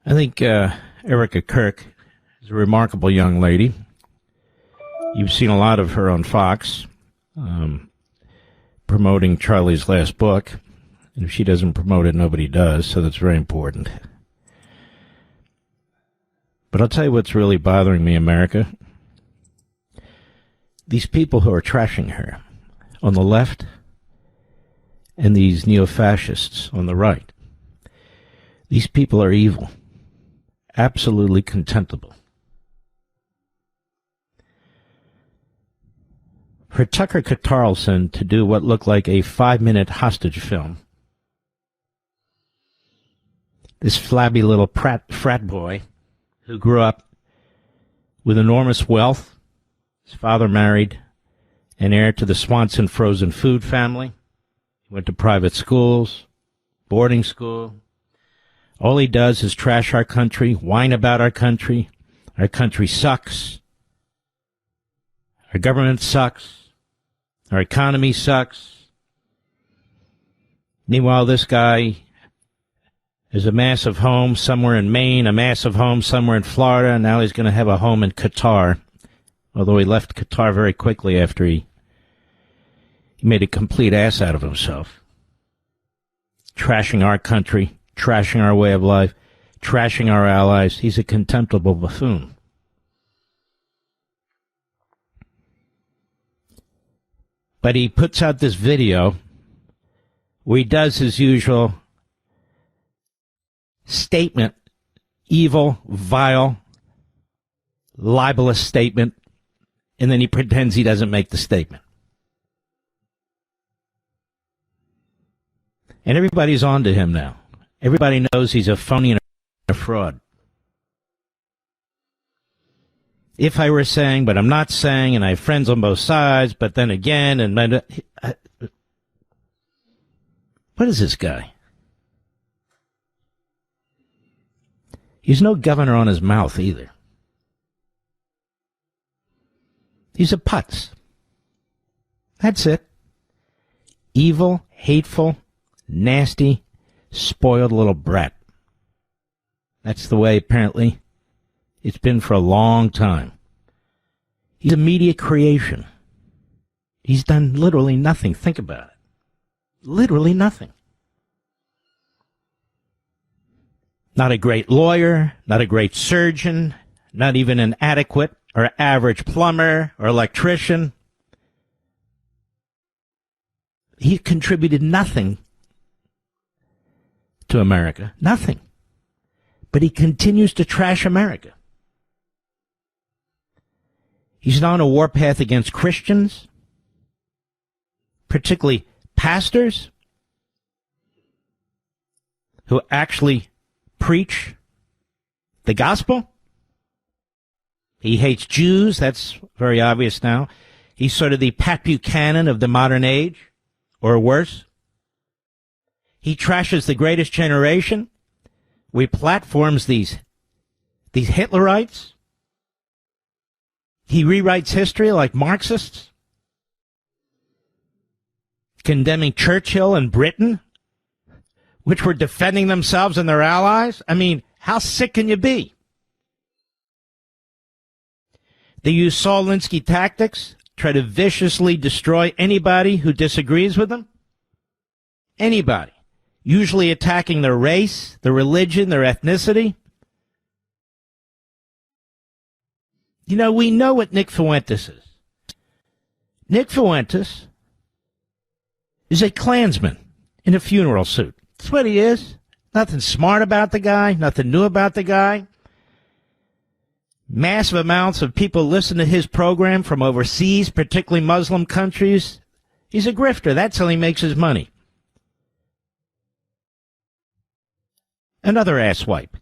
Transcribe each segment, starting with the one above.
I think Erika Kirk is a remarkable young lady. You've seen a lot of her on Fox, promoting Charlie's last book. And if she doesn't promote it, nobody does, so that's very important. But I'll tell you what's really bothering me, America. These people who are trashing her on the left and these neo-fascists on the right. These people are evil. Absolutely contemptible. For Tucker Carlson to do what looked like a 5-minute hostage film, this flabby little frat boy who grew up with enormous wealth, his father married an heir to the Swanson frozen food family, he went to private schools, boarding school. All he does is trash our country, whine about our country sucks, our government sucks, our economy sucks. Meanwhile, this guy has a massive home somewhere in Maine, a massive home somewhere in Florida, and now he's going to have a home in Qatar, although he left Qatar very quickly after he made a complete ass out of himself. Trashing our country, trashing our way of life, trashing our allies. He's a contemptible buffoon. But he puts out this video where he does his usual statement, evil, vile, libelous statement, and then he pretends he doesn't make the statement. And everybody's on to him now. Everybody knows he's a phony and a fraud. If I were saying, but I'm not saying, and I have friends on both sides, but then again, and what is this guy? He's no governor on his mouth either. He's a putz. That's it. Evil, hateful, nasty, spoiled little brat. That's the way, apparently, it's been for a long time. He's a media creation. He's done literally nothing. Think about it. Literally nothing. Not a great lawyer, not a great surgeon, not even an adequate or average plumber or electrician. He contributed nothing to America. Nothing. But he continues to trash America. He's on a warpath against Christians, particularly pastors who actually preach the gospel. He hates Jews. That's very obvious now. He's sort of the Pat Buchanan of the modern age, or worse. He trashes the greatest generation. We platforms these Hitlerites. He rewrites history like Marxists, condemning Churchill and Britain, which were defending themselves and their allies. I mean, how sick can you be? They use Saul Alinsky tactics, try to viciously destroy anybody who disagrees with them. Anybody. Usually attacking their race, their religion, their ethnicity. You know, we know what Nick Fuentes is. Nick Fuentes is a Klansman in a funeral suit. That's what he is. Nothing smart about the guy, nothing new about the guy. Massive amounts of people listen to his program from overseas, particularly Muslim countries. He's a grifter. That's how he makes his money. Another asswipe.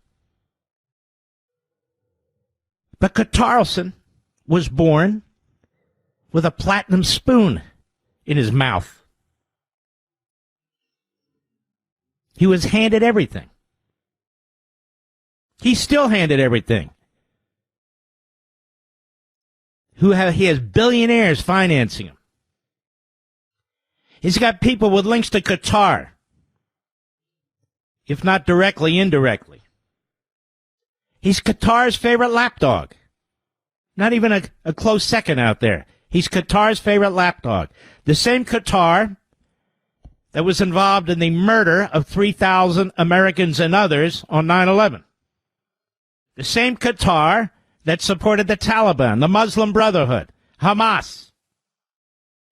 But Carlson was born with a platinum spoon in his mouth. He was handed everything. He's still handed everything. He has billionaires financing him. He's got people with links to Qatar, if not directly, indirectly. He's Qatar's favorite lapdog. Not even a close second out there. He's Qatar's favorite lapdog. The same Qatar that was involved in the murder of 3,000 Americans and others on 9/11. The same Qatar that supported the Taliban, the Muslim Brotherhood, Hamas.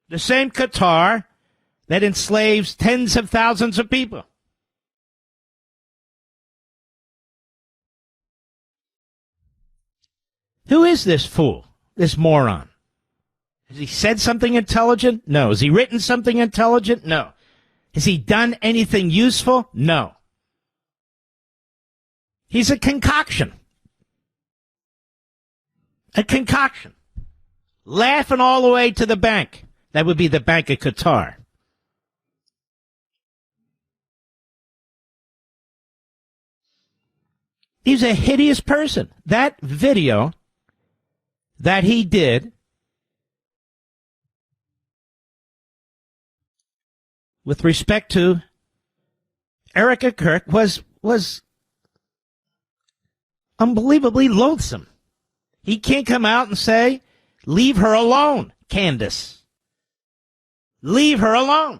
The same Qatar that enslaves tens of thousands of people. Who is this fool, this moron? Has he said something intelligent? No. Has he written something intelligent? No. Has he done anything useful? No. He's a concoction. A concoction. Laughing all the way to the bank. That would be the Bank of Qatar. He's a hideous person. That video that he did with respect to Erika Kirk was unbelievably loathsome. He can't come out and say, leave her alone, Candace. Leave her alone.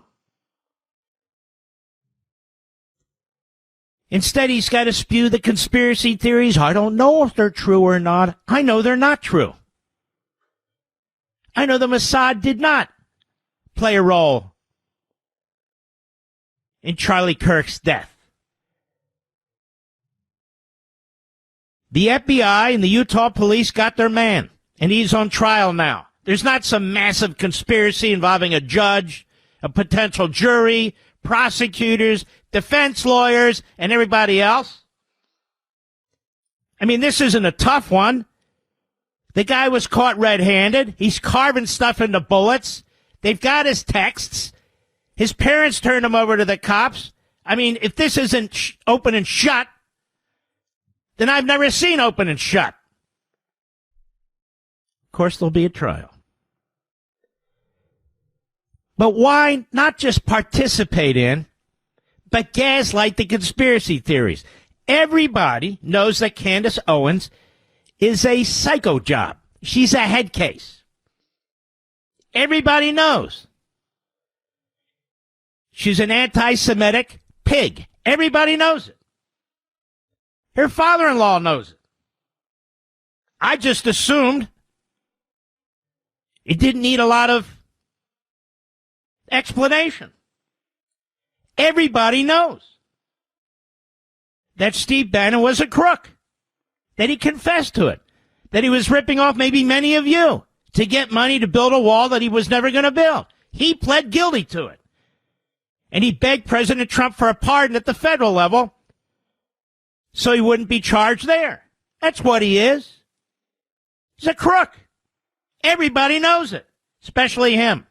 Instead, he's got to spew the conspiracy theories. I don't know if they're true or not. I know they're not true. I know the Mossad did not play a role in Charlie Kirk's death. The FBI and the Utah police got their man, and he's on trial now. There's not some massive conspiracy involving a judge, a potential jury, prosecutors, defense lawyers, and everybody else. I mean, this isn't a tough one. The guy was caught red-handed. He's carving stuff into bullets. They've got his texts. His parents turned him over to the cops. I mean, if this isn't open and shut, then I've never seen open and shut. Of course, there'll be a trial. But why not just participate in, but gaslight the conspiracy theories? Everybody knows that Candace Owens is a psycho job. She's a head case. Everybody knows. She's an anti-Semitic pig. Everybody knows it. Her father-in-law knows it. I just assumed it didn't need a lot of explanation. Everybody knows that Steve Bannon was a crook, that he confessed to it, that he was ripping off maybe many of you to get money to build a wall that he was never going to build. He pled guilty to it. And he begged President Trump for a pardon at the federal level so he wouldn't be charged there. That's what he is. He's a crook. Everybody knows it, especially him.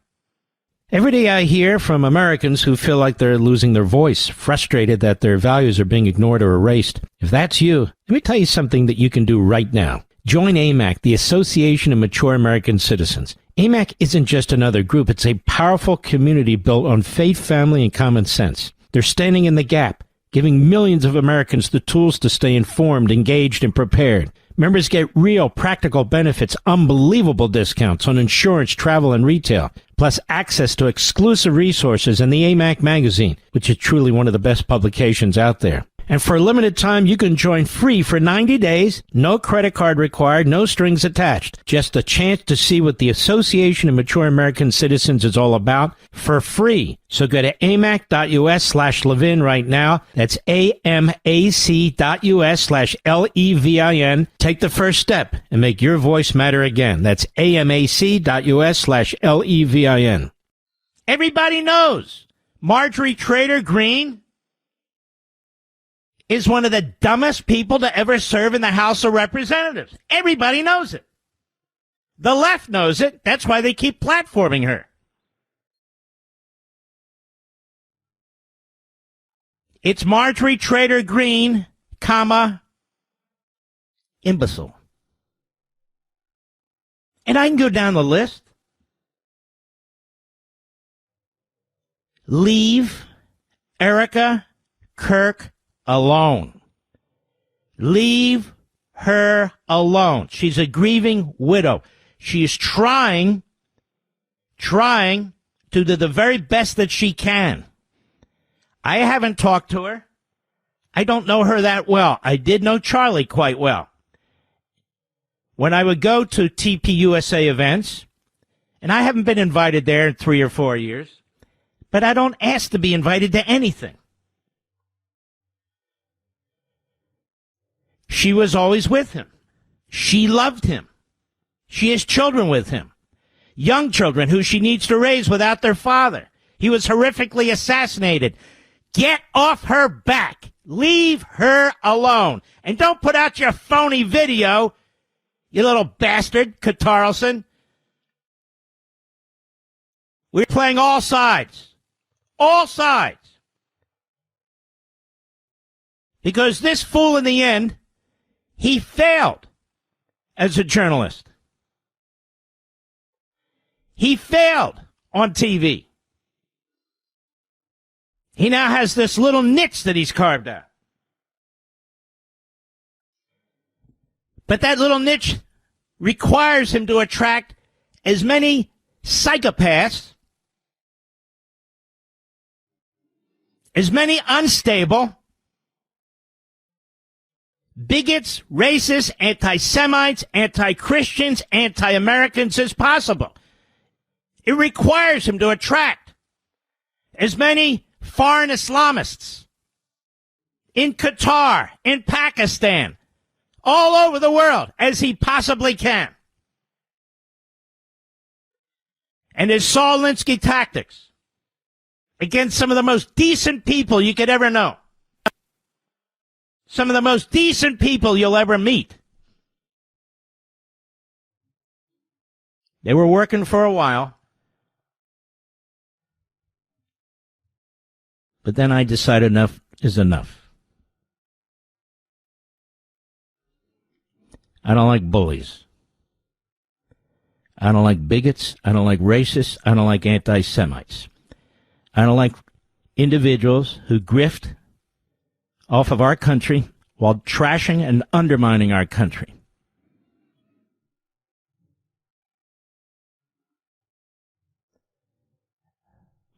Every day I hear from Americans who feel like they're losing their voice, frustrated that their values are being ignored or erased. If that's you, let me tell you something that you can do right now. Join AMAC, the Association of Mature American Citizens. AMAC isn't just another group. It's a powerful community built on faith, family, and common sense. They're standing in the gap, giving millions of Americans the tools to stay informed, engaged, and prepared. Members get real, practical benefits, unbelievable discounts on insurance, travel, and retail, plus access to exclusive resources in the AMAC magazine, which is truly one of the best publications out there. And for a limited time, you can join free for 90 days, no credit card required, no strings attached. Just a chance to see what the Association of Mature American Citizens is all about for free. So go to amac.us/Levin right now. That's amac.us/LEVIN. Take the first step and make your voice matter again. That's amac.us/LEVIN. Everybody knows Marjorie Taylor Greene is one of the dumbest people to ever serve in the House of Representatives. Everybody knows it. The left knows it. That's why they keep platforming her. It's Marjorie Taylor Greene, imbecile. And I can go down the list. Leave Erika Kirk alone. Leave her alone. She's a grieving widow. She is trying to do the very best that she can. I haven't talked to her. I don't know her that well. I did know Charlie quite well. When I would go to TPUSA events, and I haven't been invited there in 3 or 4 years, but I don't ask to be invited to anything. She was always with him. She loved him. She has children with him. Young children who she needs to raise without their father. He was horrifically assassinated. Get off her back. Leave her alone. And don't put out your phony video, you little bastard, Carlson. We're playing all sides. All sides. Because this fool in the end, he failed as a journalist. He failed on TV. He now has this little niche that he's carved out. But that little niche requires him to attract as many psychopaths, as many unstable, bigots, racists, anti-Semites, anti-Christians, anti-Americans as possible. It requires him to attract as many foreign Islamists in Qatar, in Pakistan, all over the world as he possibly can. And his Saul Alinsky tactics against some of the most decent people you could ever know. Some of the most decent people you'll ever meet. They were working for a while. But then I decided enough is enough. I don't like bullies. I don't like bigots. I don't like racists. I don't like anti-Semites. I don't like individuals who grift off of our country while trashing and undermining our country.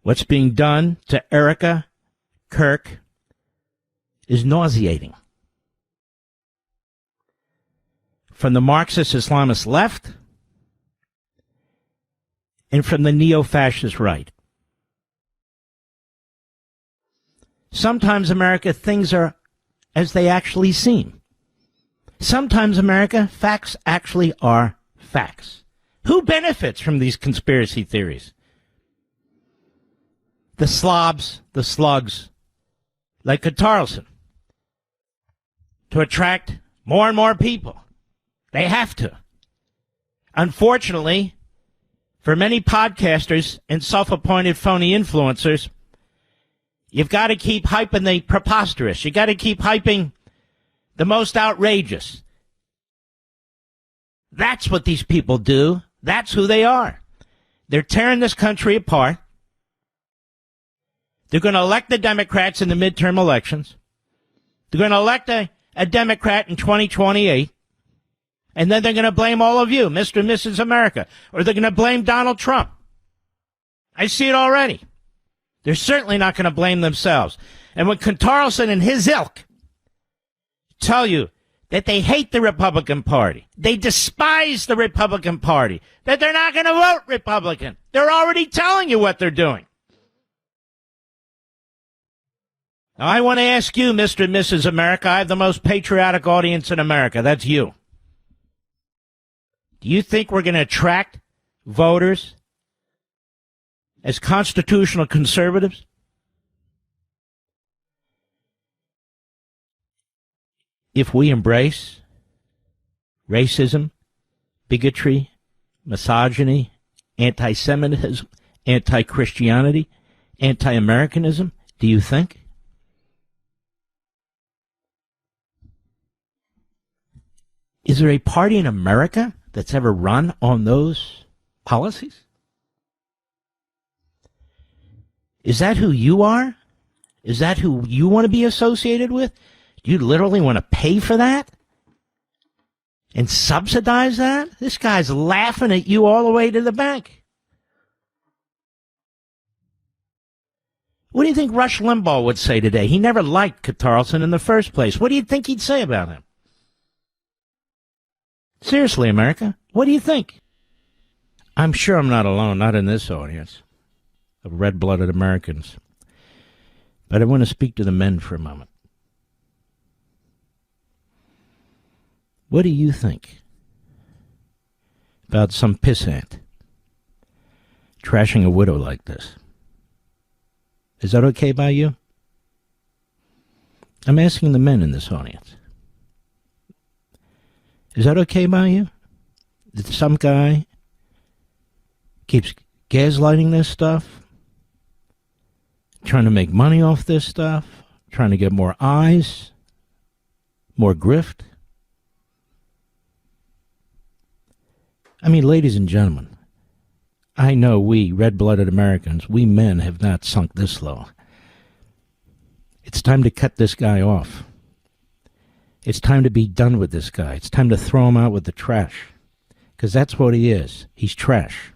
What's being done to Erika Kirk is nauseating. From the Marxist Islamist left and from the neo-fascist right. Sometimes, America, things are as they actually seem. Sometimes, America, facts actually are facts. Who benefits from these conspiracy theories? The slobs, the slugs, like Carlson, to attract more and more people. They have to. Unfortunately, for many podcasters and self-appointed phony influencers, you've got to keep hyping the preposterous. You've got to keep hyping the most outrageous. That's what these people do. That's who they are. They're tearing this country apart. They're going to elect the Democrats in the midterm elections. They're going to elect a Democrat in 2028. And then they're going to blame all of you, Mr. and Mrs. America. Or they're going to blame Donald Trump. I see it already. They're certainly not going to blame themselves. And when Carlson and his ilk tell you that they hate the Republican Party, they despise the Republican Party, that they're not going to vote Republican, they're already telling you what they're doing. Now, I want to ask you, Mr. and Mrs. America, I have the most patriotic audience in America. That's you. Do you think we're going to attract voters as constitutional conservatives? If we embrace racism, bigotry, misogyny, anti-Semitism, anti-Christianity, anti-Americanism, do you think? Is there a party in America that's ever run on those policies? Is that who you are? Is that who you want to be associated with? Do you literally want to pay for that? and subsidize that? This guy's laughing at you all the way to the bank. What do you think Rush Limbaugh would say today? He never liked Carlson in the first place. What do you think he'd say about him? Seriously, America, what do you think? I'm sure I'm not alone, not in this audience of red-blooded Americans. But I want to speak to the men for a moment. What do you think about some pissant trashing a widow like this? Is that okay by you? I'm asking the men in this audience. Is that okay by you? That some guy keeps gaslighting this stuff, trying to make money off this stuff, trying to get more eyes, more grift? I mean, ladies and gentlemen, I know we red-blooded Americans, we men have not sunk this low. It's time to cut this guy off. It's time to be done with this guy. It's time to throw him out with the trash. Because that's what he is. He's trash.